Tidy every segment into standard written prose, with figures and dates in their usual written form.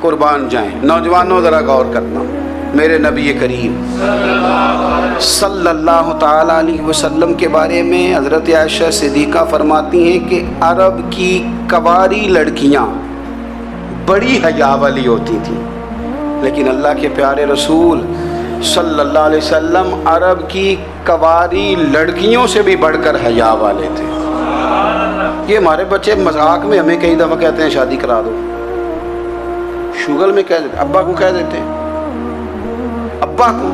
قربان جائیں۔ نوجوانوں ذرا غور کرنا، میرے نبی کریم صلی اللہ تعالیٰ علیہ وسلم کے بارے میں حضرت عائشہ صدیقہ فرماتی ہیں کہ عرب کی کواری لڑکیاں بڑی حیا والی ہوتی تھیں، لیکن اللہ کے پیارے رسول صلی اللہ علیہ وسلم عرب کی کواری لڑکیوں سے بھی بڑھ کر حیا والے تھے۔ یہ ہمارے بچے مذاق میں ہمیں کئی دفعہ کہتے ہیں شادی کرا دو، شوگل میں کہہ دیتے، ابا کو کہہ دیتے ہیں، ابا کو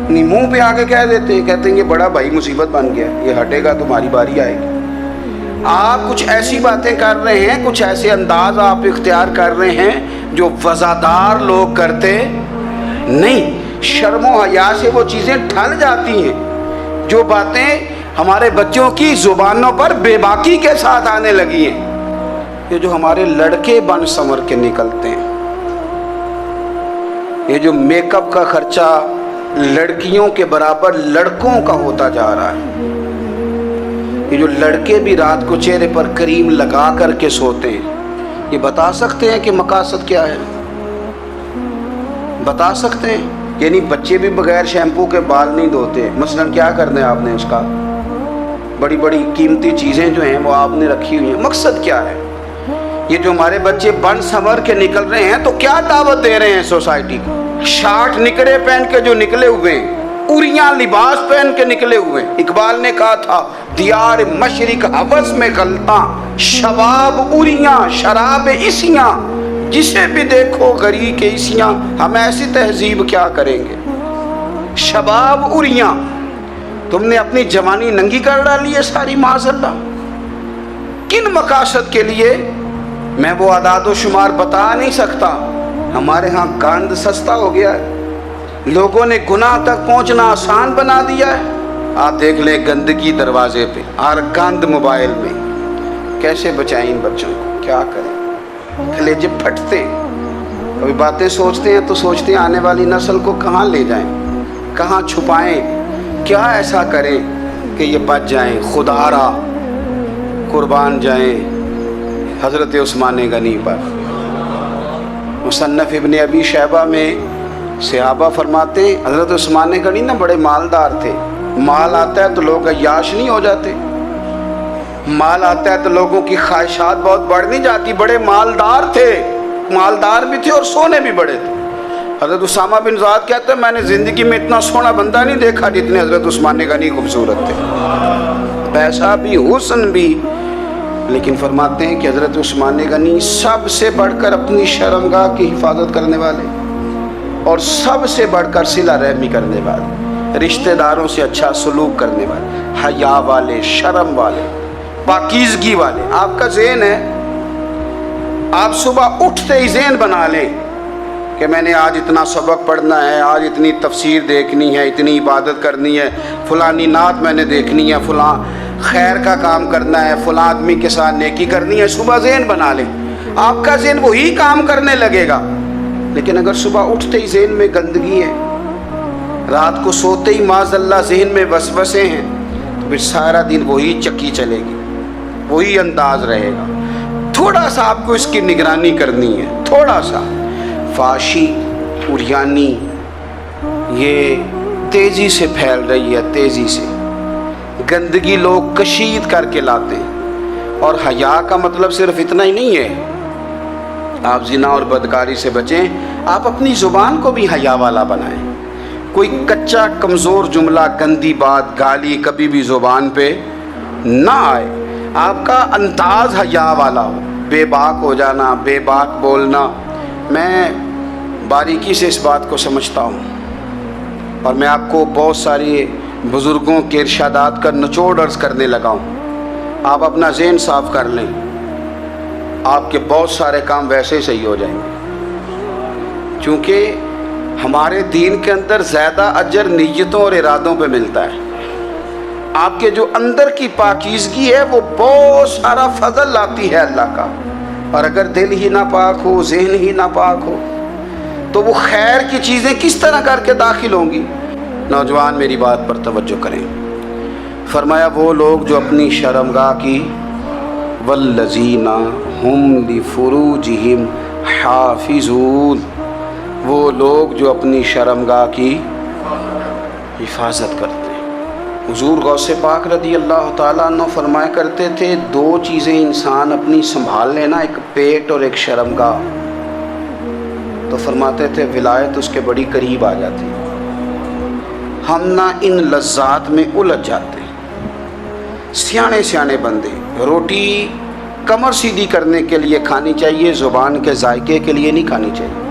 نہیں منہ پہ آگے کہہ دیتے ہیں، کہتے ہیں یہ بڑا بھائی مصیبت بن گیا، یہ ہٹے گا تمہاری باری آئے گی۔ آپ کچھ ایسی باتیں کر رہے ہیں، کچھ ایسے انداز آپ اختیار کر رہے ہیں جو وزادار لوگ کرتے نہیں۔ شرم و حیا سے وہ چیزیں ڈھل جاتی ہیں، جو باتیں ہمارے بچوں کی زبانوں پر بے باکی کے ساتھ آنے لگی ہیں۔ یہ جو ہمارے لڑکے بن سنور کے نکلتے ہیں، یہ جو میک اپ کا خرچہ لڑکیوں کے برابر لڑکوں کا ہوتا جا رہا ہے، یہ جو لڑکے بھی رات کو چہرے پر کریم لگا کر کے سوتے ہیں، یہ بتا سکتے ہیں کہ مقاصد کیا ہے؟ بتا سکتے ہیں؟ یعنی بچے بھی بغیر شیمپو کے بال نہیں دھوتے، مثلا کیا کرنا ہے آپ نے اس کا؟ بڑی بڑی قیمتی چیزیں جو ہیں وہ آپ نے رکھی ہوئی ہیں، مقصد کیا ہے؟ یہ جو ہمارے بچے بن سنور کے نکل رہے ہیں تو کیا دعوت دے رہے ہیں سوسائٹی کو؟ شارٹ نکڑے پہن کے جو نکلے ہوئے ہیں، اوریاں لباس پہن کے نکلے ہوئے ہیں۔ اقبال نے کہا تھا دیار مشرق حوث میں غلطاں، شباب اوریاں شراب عیسیاں، جسے بھی دیکھو غری کے عیسیاں۔ ہم ایسی تہذیب کیا کریں گے؟ شباب اوریاں، تم نے اپنی جوانی ننگی کر ڈالی ہے ساری معاذ اللہ۔ کن مقاصد کے لیے؟ میں وہ اعداد و شمار بتا نہیں سکتا۔ ہمارے ہاں گند سستا ہو گیا ہے، لوگوں نے گناہ تک پہنچنا آسان بنا دیا ہے۔ آپ دیکھ لیں گندگی دروازے پہ اور گند موبائل میں، کیسے بچائیں ان بچوں کو؟ کیا کریں؟ کلیجے پھٹتے، کبھی باتیں سوچتے ہیں تو سوچتے ہیں آنے والی نسل کو کہاں لے جائیں، کہاں چھپائیں، کیا ایسا کریں کہ یہ بچ جائیں۔ خدا را قربان جائیں حضرت عثمان غنی پر۔ مصنف ابن ابی شیبہ میں صحابہ فرماتے ہیں حضرت عثمان غنی نا بڑے مالدار تھے۔ مال آتا ہے تو لوگ عیاش نہیں ہو جاتے، مال آتا ہے تو لوگوں کی خواہشات بہت بڑھ نہیں جاتی۔ بڑے مالدار تھے، مالدار بھی تھے اور سونے بھی بڑے تھے۔ حضرت اسامہ بن زید کہتے ہیں میں نے زندگی میں اتنا سونا بندہ نہیں دیکھا جتنے حضرت عثمان غنی خوبصورت تھے، پیسہ بھی حسن بھی، لیکن فرماتے ہیں کہ حضرت عثمان غنی سب سے بڑھ کر اپنی شرمگاہ کی حفاظت کرنے والے اور سب سے بڑھ کر صلہ رحمی کرنے والے، رشتہ داروں سے اچھا سلوک کرنے والے، حیا والے، شرم والے، پاکیزگی والے۔ آپ کا ذہن ہے، آپ صبح اٹھتے ہی ذہن بنا لیں کہ میں نے آج اتنا سبق پڑھنا ہے، آج اتنی تفسیر دیکھنی ہے، اتنی عبادت کرنی ہے، فلانی نعت میں نے دیکھنی ہے، فلاں خیر کا کام کرنا ہے، فلاں آدمی کے ساتھ نیکی کرنی ہے۔ صبح ذہن بنا لیں، آپ کا ذہن وہی کام کرنے لگے گا۔ لیکن اگر صبح اٹھتے ہی ذہن میں گندگی ہے، رات کو سوتے ہی معاذ اللہ ذہن میں وسوسے ہیں، تو پھر سارا دن وہی چکی چلے گی، وہی انداز رہے گا۔ تھوڑا سا آپ کو اس کی نگرانی کرنی ہے، تھوڑا سا۔ فحاشی، عریانی یہ تیزی سے پھیل رہی ہے، تیزی سے گندگی لوگ کشید کر کے لاتے ہیں۔ اور حیا کا مطلب صرف اتنا ہی نہیں ہے آپ زنا اور بدکاری سے بچیں، آپ اپنی زبان کو بھی حیا والا بنائیں۔ کوئی کچا کمزور جملہ، گندی بات، گالی کبھی بھی زبان پہ نہ آئے، آپ کا انداز حیا والا ہو۔ بے باک ہو جانا، بے باک بولنا، میں باریکی سے اس بات کو سمجھتا ہوں اور میں آپ کو بہت ساری بزرگوں کے ارشادات کا نچوڑ عرض کرنے لگا ہوں۔ آپ اپنا ذہن صاف کر لیں، آپ کے بہت سارے کام ویسے ہی صحیح ہو جائیں گے، چونکہ ہمارے دین کے اندر زیادہ اجر نیتوں اور ارادوں پہ ملتا ہے۔ آپ کے جو اندر کی پاکیزگی ہے وہ بہت سارا فضل لاتی ہے اللہ کا، اور اگر دل ہی ناپاک ہو، ذہن ہی ناپاک ہو، تو وہ خیر کی چیزیں کس طرح کر کے داخل ہوں گی؟ نوجوان میری بات پر توجہ کریں۔ فرمایا وہ لوگ جو اپنی شرمگاہ کی والذین ہم لفروجہم حافظون، وہ لوگ جو اپنی شرمگاہ کی حفاظت کرتے ہیں۔ حضور غوث پاک رضی اللہ تعالیٰ عنہ فرمایا کرتے تھے، دو چیزیں انسان اپنی سنبھال لینا، ایک پیٹ اور ایک شرمگاہ، تو فرماتے تھے ولایت اس کے بڑی قریب آ جاتی۔ ہم نہ ان لذات میں الجھ جاتے ہیں۔ سیانے سیانے بندے، روٹی کمر سیدھی کرنے کے لیے کھانی چاہیے، زبان کے ذائقے کے لیے نہیں کھانی چاہیے۔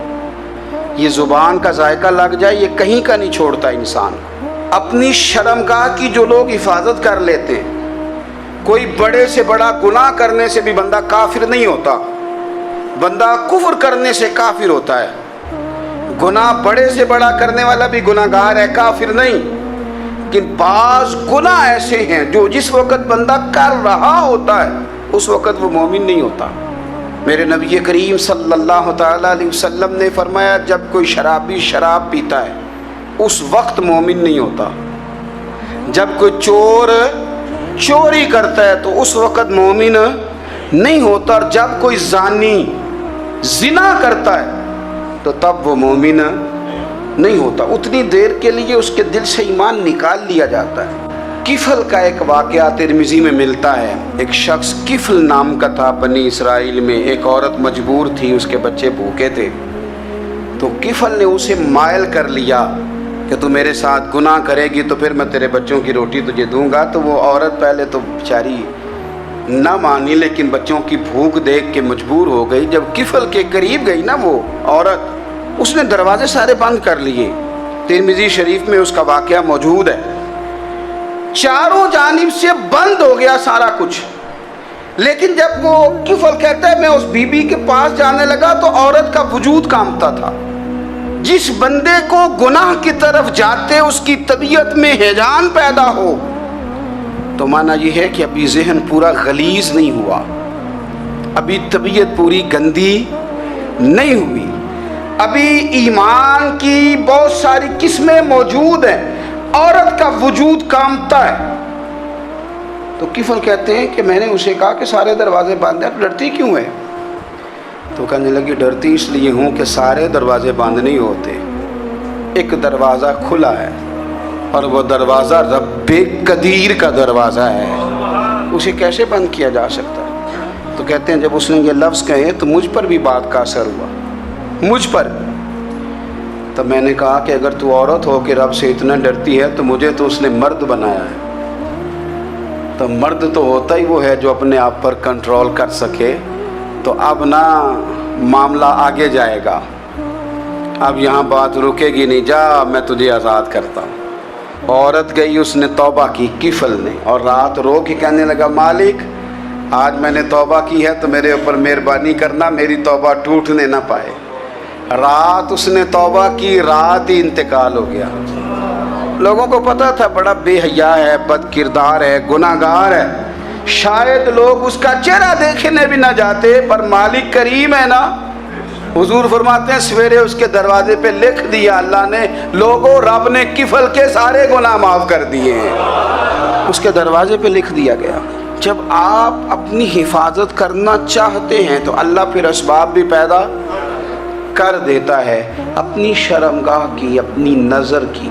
یہ زبان کا ذائقہ لگ جائے یہ کہیں کا نہیں چھوڑتا انسان۔ اپنی شرمگاہ کی جو لوگ حفاظت کر لیتے ہیں، کوئی بڑے سے بڑا گناہ کرنے سے بھی بندہ کافر نہیں ہوتا، بندہ کفر کرنے سے کافر ہوتا ہے۔ گناہ بڑے سے بڑا کرنے والا بھی گناہ گار ہے، کافر نہیں۔ لیکن بعض گناہ ایسے ہیں جو جس وقت بندہ کر رہا ہوتا ہے اس وقت وہ مومن نہیں ہوتا۔ میرے نبی کریم صلی اللہ تعالیٰ علیہ وسلم نے فرمایا، جب کوئی شرابی شراب پیتا ہے اس وقت مومن نہیں ہوتا۔ جب کوئی چور چوری کرتا ہے تو اس وقت مومن نہیں ہوتا، اور جب کوئی زانی زنا کرتا ہے تو تب وہ مومن نہیں ہوتا۔ اتنی دیر کے لیے اس کے دل سے ایمان نکال لیا جاتا ہے۔ کفل کا ایک واقعہ ترمذی میں ملتا ہے۔ ایک شخص کفل نام کا تھا بنی اسرائیل میں، ایک عورت مجبور تھی، اس کے بچے بھوکے تھے، تو کفل نے اسے مائل کر لیا کہ تو میرے ساتھ گناہ کرے گی تو پھر میں تیرے بچوں کی روٹی تجھے دوں گا۔ تو وہ عورت پہلے تو بیچاری نہ مانی، لیکن بچوں کی بھوک دیکھ کے مجبور ہو گئی۔ جب کفل کے قریب گئی نا وہ عورت، اس نے دروازے سارے بند کر لیے۔ ترمذی شریف میں اس کا واقعہ موجود ہے۔ چاروں جانب سے بند ہو گیا سارا کچھ، لیکن جب وہ کفل کہتا ہے میں اس بی بی کے پاس جانے لگا تو عورت کا وجود کانپتا تھا۔ جس بندے کو گناہ کی طرف جاتے اس کی طبیعت میں ہیجان پیدا ہو تو معنی یہ ہے کہ ابھی ذہن پورا غلیظ نہیں ہوا، ابھی طبیعت پوری گندی نہیں ہوئی، ابھی ایمان کی بہت ساری قسمیں موجود ہیں، عورت کا وجود کانپتا ہے۔ تو کفل کہتے ہیں کہ میں نے اسے کہا کہ سارے دروازے بند ہیں، ڈرتی کیوں ہے؟ تو کہنے لگی ڈرتی اس لیے ہوں کہ سارے دروازے بند نہیں ہوتے، ایک دروازہ کھلا ہے اور وہ دروازہ رب قدیر کا دروازہ ہے، اسے کیسے بند کیا جا سکتا؟ تو کہتے ہیں جب اس نے یہ لفظ کہے تو مجھ پر بھی بات کا اثر ہوا، مجھ پر۔ تو میں نے کہا کہ اگر تو عورت ہو کے رب سے اتنا ڈرتی ہے تو مجھے تو اس نے مرد بنایا ہے، تو مرد تو ہوتا ہی وہ ہے جو اپنے آپ پر کنٹرول کر سکے۔ تو اب نہ معاملہ آگے جائے گا، اب یہاں بات رکے گی نہیں، جا میں تجھے آزاد کرتا ہوں۔ عورت گئی، اس نے توبہ کی کفل نے، اور رات رو کے کہنے لگا مالک آج میں نے توبہ کی ہے تو میرے اوپر مہربانی کرنا، میری توبہ ٹوٹنے نہ پائے۔ رات اس نے توبہ کی، رات ہی انتقال ہو گیا۔ لوگوں کو پتا تھا بڑا بے حیا ہے، بد کردار ہے، گناہ گار ہے، شاید لوگ اس کا چہرہ دیکھنے بھی نہ جاتے، پر مالک کریم ہے نا۔ حضور فرماتے ہیں سویرے اس کے دروازے پہ لکھ دیا اللہ نے، لوگوں رب نے کفل کے سارے گناہ معاف کر دیے ہیں، اس کے دروازے پہ لکھ دیا گیا۔ جب آپ اپنی حفاظت کرنا چاہتے ہیں تو اللہ پھر اسباب بھی پیدا کر دیتا ہے۔ اپنی شرمگاہ کی، اپنی نظر کی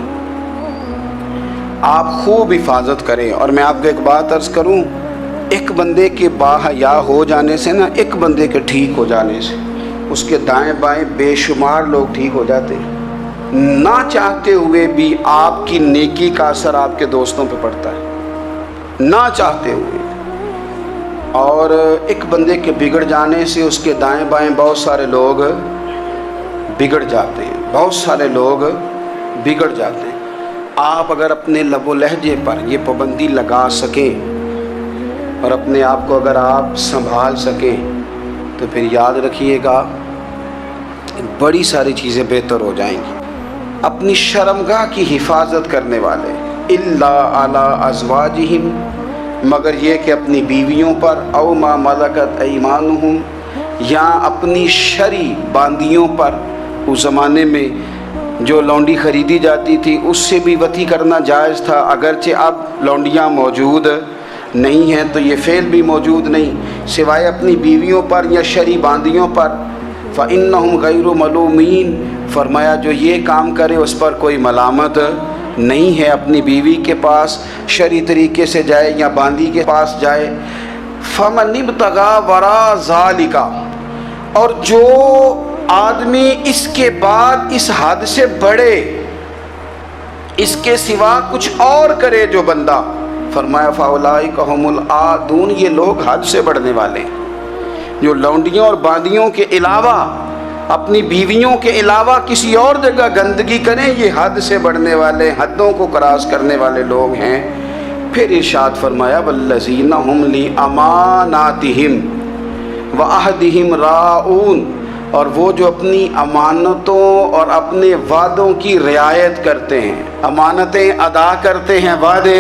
آپ خوب حفاظت کریں۔ اور میں آپ کو ایک بات عرض کروں، ایک بندے کے باحیا ہو جانے سے نا، ایک بندے کے ٹھیک ہو جانے سے اس کے دائیں بائیں بے شمار لوگ ٹھیک ہو جاتے ہیں۔ نہ چاہتے ہوئے بھی آپ کی نیکی کا اثر آپ کے دوستوں پہ پڑتا ہے، نہ چاہتے ہوئے۔ اور ایک بندے کے بگڑ جانے سے اس کے دائیں بائیں بہت سارے لوگ بگڑ جاتے ہیں، بہت سارے لوگ بگڑ جاتے ہیں۔ آپ اگر اپنے لب و لہجے پر یہ پابندی لگا سکیں اور اپنے آپ کو اگر آپ سنبھال سکیں تو پھر یاد رکھیے گا بڑی ساری چیزیں بہتر ہو جائیں گی۔ اپنی شرمگاہ کی حفاظت کرنے والے الا علی ازواجہم، مگر یہ کہ اپنی بیویوں پر، او ما ملکت ایمانہم، یا اپنی شرعی باندیوں پر۔ اس زمانے میں جو لونڈی خریدی جاتی تھی اس سے بھی وطی کرنا جائز تھا، اگرچہ اب لونڈیاں موجود نہیں ہیں تو یہ فعل بھی موجود نہیں، سوائے اپنی بیویوں پر یا شرعی باندیوں پر۔ فإنہم غیر ملومین، فرمایا جو یہ کام کرے اس پر کوئی ملامت نہیں ہے، اپنی بیوی کے پاس شرعی طریقے سے جائے یا باندی کے پاس جائے۔ فمن ابتغى وراء ذلك، اور جو آدمی اس کے بعد اس حد سے بڑھے، اس کے سوا کچھ اور کرے جو بندہ، فرمایا فاولئک هم العادون، یہ لوگ حد سے بڑھنے والے ہیں۔ جو لونڈیوں اور باندیوں کے علاوہ، اپنی بیویوں کے علاوہ کسی اور جگہ گندگی کریں، یہ حد سے بڑھنے والے، حدوں کو کراس کرنے والے لوگ ہیں۔ پھر ارشاد فرمایا والذین هم لاماناتہم وعہدہم راعون، اور وہ جو اپنی امانتوں اور اپنے وعدوں کی رعایت کرتے ہیں، امانتیں ادا کرتے ہیں، وعدے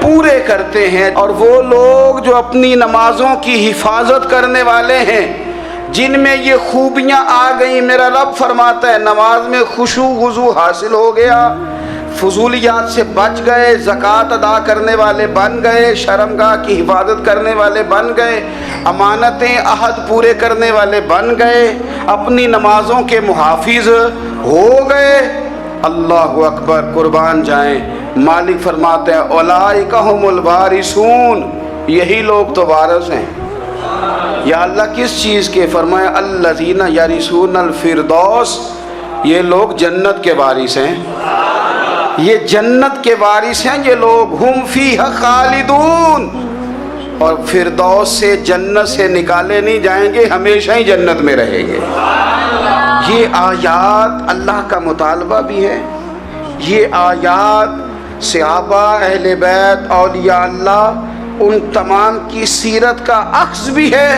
پورے کرتے ہیں، اور وہ لوگ جو اپنی نمازوں کی حفاظت کرنے والے ہیں، جن میں یہ خوبیاں آ گئیں۔ میرا رب فرماتا ہے نماز میں خشوع وضو حاصل ہو گیا، فضولیات سے بچ گئے، زکوٰۃ ادا کرنے والے بن گئے، شرمگاہ کی حفاظت کرنے والے بن گئے، امانتیں عہد پورے کرنے والے بن گئے، اپنی نمازوں کے محافظ ہو گئے۔ اللہ اکبر، قربان جائیں۔ مالک فرماتے ہیں اولئک ھم الوارثون، یہی لوگ تو وارث ہیں۔ یا اللہ کس چیز کے؟ فرمایا الذین یرثون الفردوس، یہ لوگ جنت کے وارث ہیں، یہ جنت کے وارث ہیں یہ لوگ۔ ہم فیہا خالدون، اور فردوس سے، جنت سے نکالے نہیں جائیں گے، ہمیشہ ہی جنت میں رہیں گے۔ یہ آیات اللہ کا مطالبہ بھی ہے، یہ آیات صحابہ، اہل بیت، اولیاء اللہ، ان تمام کی سیرت کا اخذ بھی ہے،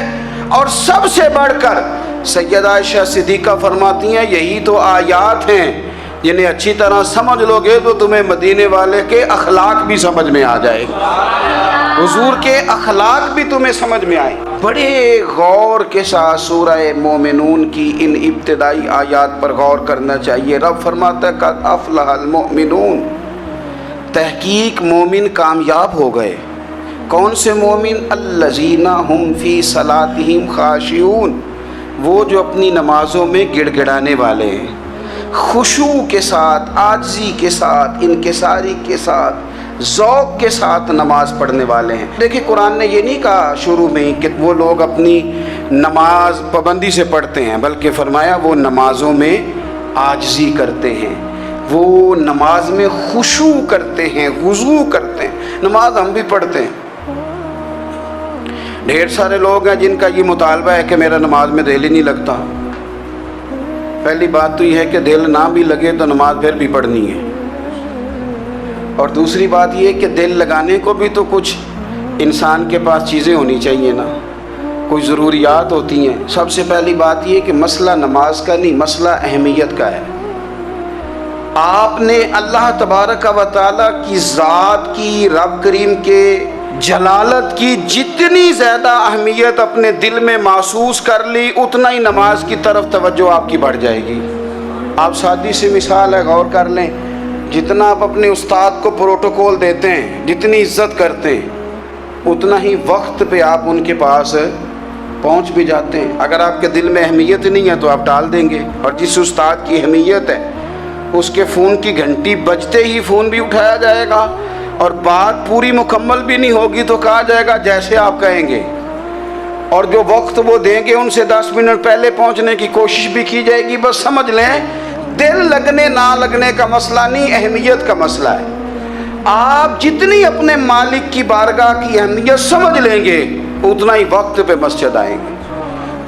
اور سب سے بڑھ کر سیدہ عائشہ صدیقہ فرماتی ہیں یہی تو آیات ہیں جنہیں اچھی طرح سمجھ لو گے تو تمہیں مدینے والے کے اخلاق بھی سمجھ میں آ جائے گا، حضور کے اخلاق بھی تمہیں سمجھ میں آئے۔ بڑے غور کے ساتھ سورہ مومنون کی ان ابتدائی آیات پر غور کرنا چاہیے۔ رب فرماتا ہے قد افلح المؤمنون، تحقیق مومن کامیاب ہو گئے۔ کون سے مومن؟ الذین ہم فی صلاتہم خاشعون، وہ جو اپنی نمازوں میں گڑ گڑانے والے ہیں، خشوع کے ساتھ، عاجزی کے ساتھ، انکساری کے ساتھ، ذوق کے ساتھ نماز پڑھنے والے ہیں۔ دیکھیں قرآن نے یہ نہیں کہا شروع میں کہ وہ لوگ اپنی نماز پابندی سے پڑھتے ہیں، بلکہ فرمایا وہ نمازوں میں عاجزی کرتے ہیں، وہ نماز میں خشوع کرتے ہیں، خضوع کرتے ہیں۔ نماز ہم بھی پڑھتے ہیں، ڈھیر سارے لوگ ہیں جن کا یہ مطالبہ ہے کہ میرا نماز میں دل ہی نہیں لگتا۔ پہلی بات تو یہ ہے کہ دل نہ بھی لگے تو نماز پھر بھی پڑھنی ہے، اور دوسری بات یہ ہے کہ دل لگانے کو بھی تو کچھ انسان کے پاس چیزیں ہونی چاہیے نا، کوئی ضروریات ہوتی ہیں۔ سب سے پہلی بات یہ کہ مسئلہ نماز کا نہیں، مسئلہ اہمیت کا ہے۔ آپ نے اللہ تبارک و تعالیٰ کی ذات کی، رب کریم کے جلالت کی جتنی زیادہ اہمیت اپنے دل میں محسوس کر لی، اتنا ہی نماز کی طرف توجہ آپ کی بڑھ جائے گی۔ آپ سادی سی مثال ہے، غور کر لیں، جتنا آپ اپنے استاد کو پروٹوکول دیتے ہیں، جتنی عزت کرتے ہیں، اتنا ہی وقت پہ آپ ان کے پاس پہنچ بھی جاتے ہیں۔ اگر آپ کے دل میں اہمیت نہیں ہے تو آپ ٹال دیں گے، اور جس استاد کی اہمیت ہے اس کے فون کی گھنٹی بجتے ہی فون بھی اٹھایا جائے گا، اور بات پوری مکمل بھی نہیں ہوگی تو کہا جائے گا جیسے آپ کہیں گے، اور جو وقت وہ دیں گے ان سے 10 منٹ پہلے پہنچنے کی کوشش بھی کی جائے گی۔ بس سمجھ لیں دل لگنے نہ لگنے کا مسئلہ نہیں، اہمیت کا مسئلہ ہے۔ آپ جتنی اپنے مالک کی بارگاہ کی اہمیت سمجھ لیں گے، اتنا ہی وقت پہ مسجد آئیں گے،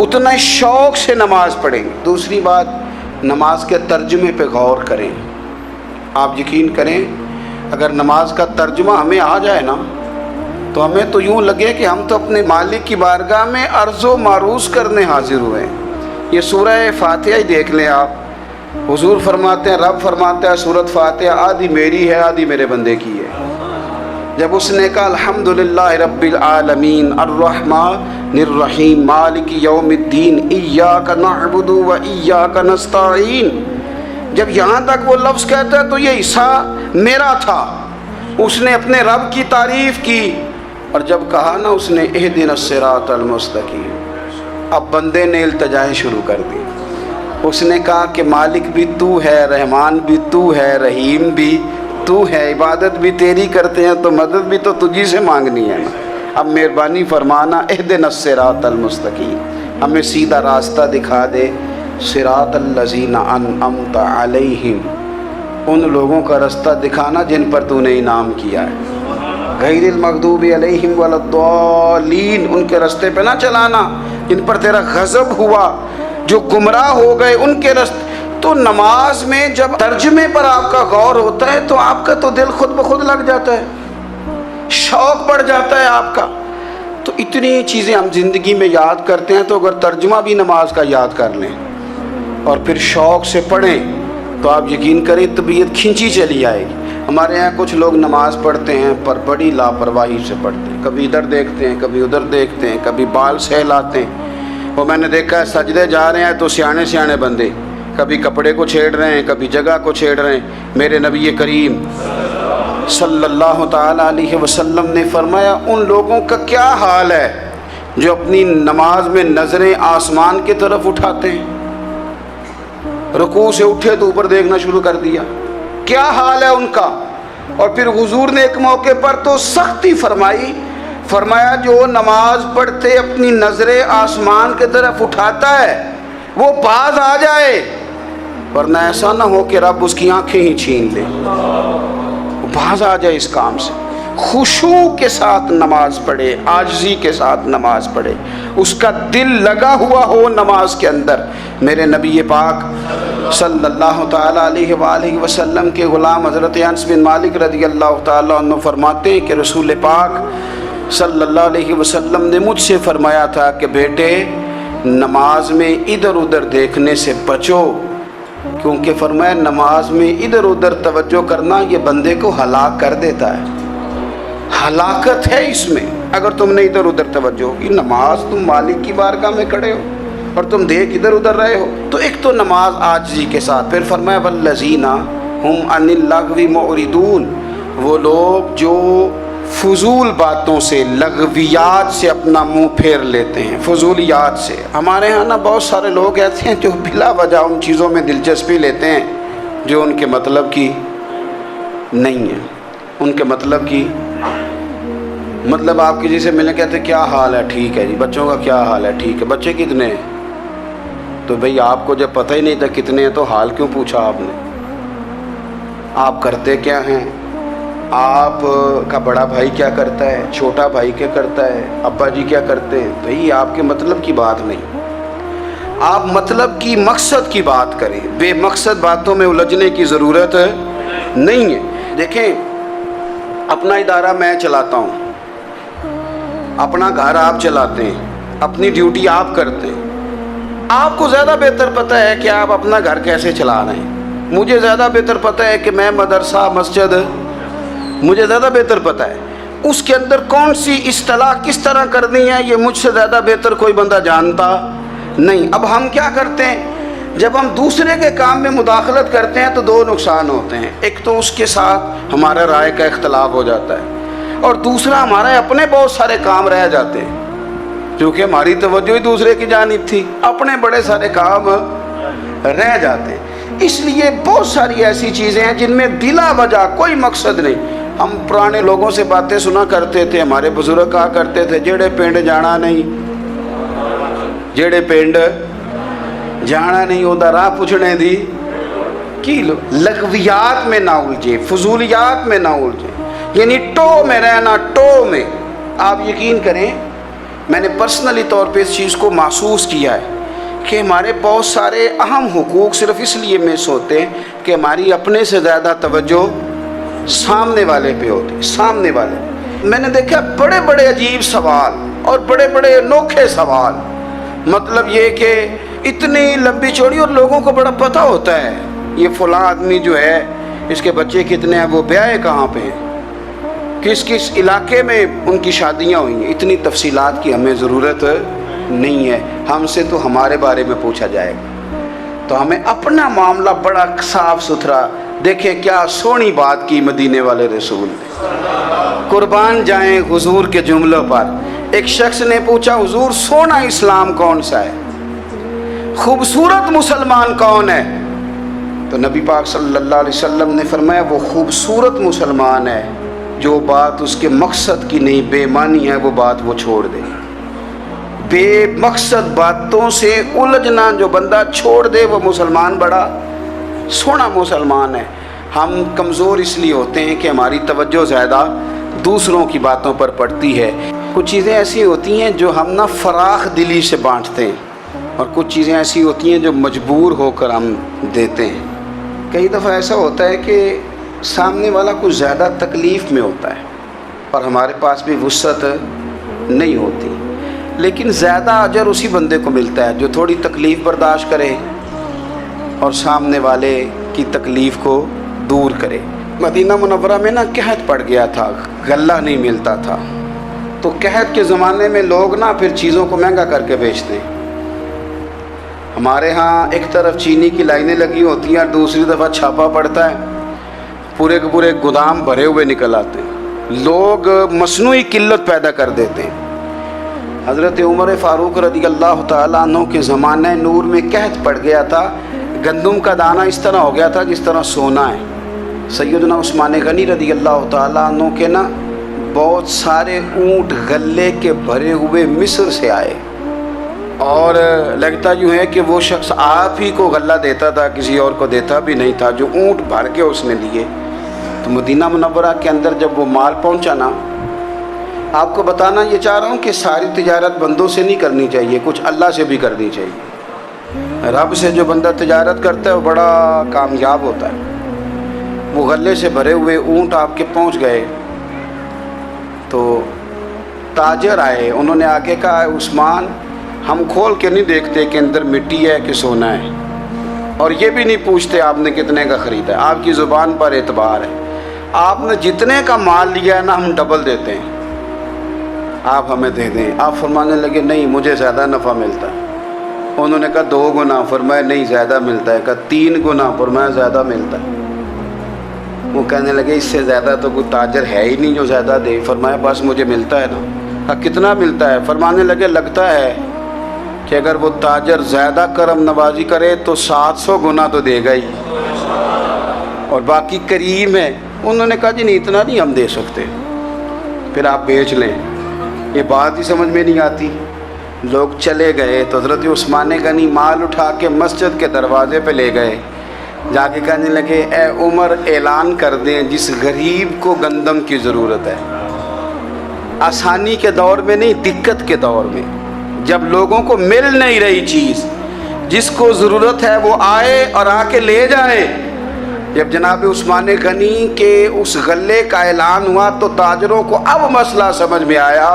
اتنا ہی شوق سے نماز پڑھیں گے۔ دوسری بات، نماز کے ترجمے پہ غور کریں۔ آپ یقین کریں اگر نماز کا ترجمہ ہمیں آ جائے نا تو ہمیں تو یوں لگے کہ ہم تو اپنے مالک کی بارگاہ میں عرض و معروض کرنے حاضر ہوئے ہیں۔ یہ سورہ فاتحہ ہی دیکھ لیں آپ، حضور فرماتے ہیں، رب فرماتا ہے سورۃ فاتحہ آدھی میری ہے آدھی میرے بندے کی ہے۔ جب اس نے کہا الحمدللہ رب العالمین الرحمن الرحیم مالک یوم الدین ایاک نعبد و ایاک نستعین، جب یہاں تک وہ لفظ کہتا ہے تو یہ حصہ میرا تھا، اس نے اپنے رب کی تعریف کی، اور جب کہا نا اس نے اہدنا الصراط المستقیم، اب بندے نے التجائیں شروع کر دی. اس نے کہا کہ مالک بھی تو ہے, رحمان بھی تو ہے, رحیم بھی تو ہے, عبادت بھی تیری کرتے ہیں تو مدد بھی تو تجھی سے مانگنی ہے نا. اب مہربانی فرمانا اہدنا الصراط المستقیم, ہمیں سیدھا راستہ دکھا دے. صراط الذین انعمت علیہم, ان لوگوں کا راستہ دکھانا جن پر تو نے انعام کیا ہے. غیر المغضوب علیہم ولا الضالین, ان کے راستے پہ نہ چلانا جن پر تیرا غضب ہوا, جو گمراہ ہو گئے ان کے راستے. تو نماز میں جب ترجمے پر آپ کا غور ہوتا ہے تو آپ کا تو دل خود بخود لگ جاتا ہے, شوق بڑھ جاتا ہے آپ کا. تو اتنی چیزیں ہم زندگی میں یاد کرتے ہیں, تو اگر ترجمہ بھی نماز کا یاد کر لیں اور پھر شوق سے پڑھیں تو آپ یقین کریں طبیعت کھینچی چلی آئے گی. ہمارے یہاں کچھ لوگ نماز پڑھتے ہیں پر بڑی لاپرواہی سے پڑھتے ہیں, کبھی ادھر دیکھتے ہیں کبھی ادھر دیکھتے ہیں, کبھی بال سہلاتے ہیں. وہ میں نے دیکھا ہے سجدے جا رہے ہیں تو سیانے سیانے بندے کبھی کپڑے کو چھیڑ رہے ہیں, کبھی جگہ کو چھیڑ رہے ہیں. میرے نبی کریم صلی اللہ تعالیٰ علیہ وسلم نے فرمایا ان لوگوں کا کیا حال ہے جو اپنی نماز میں نظریں آسمان کی طرف اٹھاتے ہیں, رکوع سے اٹھے تو اوپر دیکھنا شروع کر دیا, کیا حال ہے ان کا. اور پھر حضور نے ایک موقع پر تو سختی فرمائی, فرمایا جو نماز پڑھتے اپنی نظریں آسمان کی طرف اٹھاتا ہے وہ باز آ جائے, ورنہ ایسا نہ ہو کہ رب اس کی آنکھیں ہی چھین لے. وہ باز آ جائے اس کام سے. خشوع کے ساتھ نماز پڑھے, عاجزی کے ساتھ نماز پڑھے, اس کا دل لگا ہوا ہو نماز کے اندر. میرے نبی پاک صلی اللہ تعالیٰ علیہ وآلہ وسلم کے غلام حضرت انس بن مالک رضی اللہ تعالیٰ عنہ فرماتے ہیں کہ رسول پاک صلی اللہ علیہ وسلم نے مجھ سے فرمایا تھا کہ بیٹے نماز میں ادھر ادھر دیکھنے سے بچو, کیونکہ فرمایا نماز میں ادھر ادھر توجہ کرنا یہ بندے کو ہلاک کر دیتا ہے. ہلاکت ہے اس میں اگر تم نے ادھر ادھر توجہ ہوگی. نماز تم مالک کی بارگاہ میں کھڑے ہو اور تم دیکھ ادھر ادھر رہے ہو. تو ایک تو نماز عاجزی کے ساتھ. پھر فرمایا والذین ہم عن اللغو معرضون, وہ لوگ جو فضول باتوں سے, لغویات سے اپنا منہ پھیر لیتے ہیں, فضولیات سے. ہمارے ہاں نا بہت سارے لوگ ایسے ہیں جو بلا وجہ ان چیزوں میں دلچسپی لیتے ہیں جو ان کے مطلب کی نہیں ہے. ان کے مطلب کی مطلب آپ کسی سے ملنے کہتے ہیں کیا حال ہے, ٹھیک ہے جی. بچوں کا کیا حال ہے, ٹھیک ہے. بچے کتنے ہیں؟ تو بھئی آپ کو جب پتہ ہی نہیں تھا کتنے ہیں تو حال کیوں پوچھا آپ نے؟ آپ کرتے کیا ہیں, آپ کا بڑا بھائی کیا کرتا ہے, چھوٹا بھائی کیا کرتا ہے, ابا جی کیا کرتے ہیں. تو یہ آپ کے مطلب کی بات نہیں. آپ مطلب کی مقصد کی بات کریں, بے مقصد باتوں میں الجھنے کی ضرورت نہیں ہے. دیکھیں اپنا ادارہ میں چلاتا ہوں, اپنا گھر آپ چلاتے ہیں, اپنی ڈیوٹی آپ کرتے ہیں. آپ کو زیادہ بہتر پتہ ہے کہ آپ اپنا گھر کیسے چلا رہے ہیں. مجھے زیادہ بہتر پتہ ہے کہ میں مدرسہ مسجد, مجھے زیادہ بہتر پتہ ہے اس کے اندر کون سی اصطلاح کس طرح کرنی ہے. یہ مجھ سے زیادہ بہتر کوئی بندہ جانتا نہیں. اب ہم کیا کرتے ہیں, جب ہم دوسرے کے کام میں مداخلت کرتے ہیں تو دو نقصان ہوتے ہیں. ایک تو اس کے ساتھ ہمارا رائے کا اختلاف ہو جاتا ہے, اور دوسرا ہمارے اپنے بہت سارے کام رہ جاتے ہیں کیونکہ ہماری توجہ ہی دوسرے کی جانب تھی. اپنے بڑے سارے کام رہ جاتے ہیں. اس لیے بہت ساری ایسی چیزیں ہیں جن میں بلا وجہ کوئی مقصد نہیں. ہم پرانے لوگوں سے باتیں سنا کرتے تھے, ہمارے بزرگ کہا کرتے تھے جڑے پنڈ جانا نہیں, جڑے پنڈ جانا نہیں ہوتا راہ پوچھنے دی کی لو. لغویات میں نہ الجھے, فضولیات میں نہ الجھے, یعنی ٹو میں رہنا, ٹو میں. آپ یقین کریں میں نے پرسنلی طور پہ اس چیز کو محسوس کیا ہے کہ ہمارے بہت سارے اہم حقوق صرف اس لیے مس ہوتے ہیں کہ ہماری اپنے سے زیادہ توجہ سامنے والے پہ ہوتی. سامنے والے میں نے دیکھا بڑے بڑے عجیب سوال اور بڑے بڑے انوکھے سوال, مطلب یہ کہ اتنی لمبی چوڑی, اور لوگوں کو بڑا پتہ ہوتا ہے یہ فلاں آدمی جو ہے اس کے بچے کتنے ہیں, وہ بیاہ کہاں پہ ہیں, کس کس علاقے میں ان کی شادیاں ہوئی ہیں. اتنی تفصیلات کی ہمیں ضرورت نہیں ہے. ہم سے تو ہمارے بارے میں پوچھا جائے گا. تو ہمیں اپنا معاملہ بڑا صاف ستھرا. دیکھیں کیا سونی بات کی مدینے والے رسول نے, قربان جائیں حضور کے جملوں پر. ایک شخص نے پوچھا حضور سونا اسلام کون سا ہے، خوبصورت مسلمان کون ہے؟ تو نبی پاک صلی اللہ علیہ وسلم نے فرمایا وہ خوبصورت مسلمان ہے جو بات اس کے مقصد کی نہیں بے معنی ہے وہ بات وہ چھوڑ دے، بے مقصد باتوں سے الجھنا جو بندہ چھوڑ دے وہ مسلمان بڑا سونا مسلمان ہے۔ ہم کمزور اس لیے ہوتے ہیں کہ ہماری توجہ زیادہ دوسروں کی باتوں پر پڑتی ہے۔ کچھ چیزیں ایسی ہوتی ہیں جو ہم نہ فراخ دلی سے بانٹتے ہیں، اور کچھ چیزیں ایسی ہوتی ہیں جو مجبور ہو کر ہم دیتے ہیں۔ کئی دفعہ ایسا ہوتا ہے کہ سامنے والا کچھ زیادہ تکلیف میں ہوتا ہے اور ہمارے پاس بھی وسعت نہیں ہوتی، لیکن زیادہ اجر اسی بندے کو ملتا ہے جو تھوڑی تکلیف برداشت کرے اور سامنے والے کی تکلیف کو دور کرے۔ مدینہ منورہ میں نا قحط پڑ گیا تھا، غلہ نہیں ملتا تھا، تو قحط کے زمانے میں لوگ نا پھر چیزوں کو مہنگا کر کے بیچتے ہیں۔ ہمارے ہاں ایک طرف چینی کی لائنیں لگی ہوتی ہیں اور دوسری دفعہ چھاپا پڑتا ہے، پورے کے پورے گودام بھرے ہوئے نکل آتے ہیں، لوگ مصنوعی قلت پیدا کر دیتے ہیں۔ حضرت عمر فاروق رضی اللہ تعالیٰ عنہ کے زمانہ نور میں قحط پڑ گیا تھا، گندم کا دانہ اس طرح ہو گیا تھا جس طرح سونا ہے۔ سیدنا عثمان غنی رضی اللہ تعالیٰ عنہ کے نا بہت سارے اونٹ غلے کے بھرے ہوئے مصر سے آئے، اور لگتا یوں ہے کہ وہ شخص آپ ہی کو غلہ دیتا تھا، کسی اور کو دیتا بھی نہیں تھا، جو اونٹ بھر کے اس نے لیے۔ تو مدینہ منورہ کے اندر جب وہ مال پہنچا نا، آپ کو بتانا یہ چاہ رہا ہوں کہ ساری تجارت بندوں سے نہیں کرنی چاہیے، کچھ اللہ سے بھی کرنی چاہیے۔ رب سے جو بندہ تجارت کرتا ہے وہ بڑا کامیاب ہوتا ہے۔ وہ غلے سے بھرے ہوئے اونٹ آپ کے پہنچ گئے تو تاجر آئے، انہوں نے آگے کہا عثمان ہم کھول کے نہیں دیکھتے کہ اندر مٹی ہے کہ سونا ہے، اور یہ بھی نہیں پوچھتے آپ نے کتنے کا خریدا ہے، آپ کی زبان پر اعتبار ہے، آپ نے جتنے کا مال لیا ہے نا ہم ڈبل دیتے ہیں، آپ ہمیں دے دیں۔ آپ فرمانے لگے نہیں مجھے زیادہ نفع ملتا ہے۔ انہوں نے کہا 2 گنا، فرمایا نہیں زیادہ ملتا ہے، کہا 3 گنا، فرمایا زیادہ ملتا ہے۔ وہ کہنے لگے اس سے زیادہ تو کوئی تاجر ہے ہی نہیں جو زیادہ دے، فرمایا بس مجھے ملتا ہے نا۔ کہا کتنا ملتا ہے؟ فرمانے لگے لگتا ہے کہ اگر وہ تاجر زیادہ کرم نوازی کرے تو 700 گنا تو دے گا ہی، اور باقی کریم ہے۔ انہوں نے کہا جی نہیں اتنا نہیں ہم دے سکتے، پھر آپ بیچ لیں۔ یہ بات ہی سمجھ میں نہیں آتی۔ لوگ چلے گئے تو حضرت عثمان غنی مال اٹھا کے مسجد کے دروازے پہ لے گئے، جا کے کہنے لگے اے عمر اعلان کر دیں جس غریب کو گندم کی ضرورت ہے، آسانی کے دور میں نہیں دقت کے دور میں، جب لوگوں کو مل نہیں رہی چیز، جس کو ضرورت ہے وہ آئے اور آ کے لے جائے۔ جب جناب عثمان غنی کے اس غلے کا اعلان ہوا تو تاجروں کو اب مسئلہ سمجھ میں آیا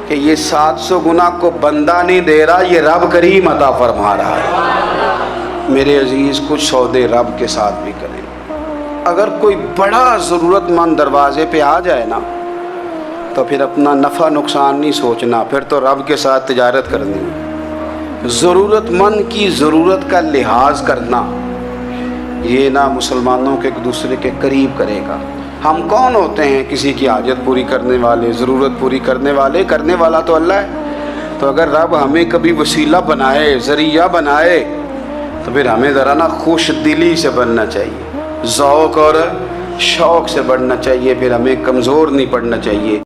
کہ یہ 700 گنا کو بندہ نہیں دے رہا، یہ رب کریم عطا فرما رہا ہے۔ میرے عزیز کچھ سودے رب کے ساتھ بھی کریں۔ اگر کوئی بڑا ضرورت مند دروازے پہ آ جائے نا تو پھر اپنا نفع نقصان نہیں سوچنا، پھر تو رب کے ساتھ تجارت کرنی ہے۔ ضرورت مند کی ضرورت کا لحاظ کرنا یہ نہ مسلمانوں کے ایک دوسرے کے قریب کرے گا۔ ہم کون ہوتے ہیں کسی کی حاجت پوری کرنے والے، ضرورت پوری کرنے والے؟ کرنے والا تو اللہ ہے۔ تو اگر رب ہمیں کبھی وسیلہ بنائے، ذریعہ بنائے، تو پھر ہمیں ذرا نا خوش دلی سے بننا چاہیے، ذوق اور شوق سے بڑھنا چاہیے، پھر ہمیں کمزور نہیں پڑنا چاہیے۔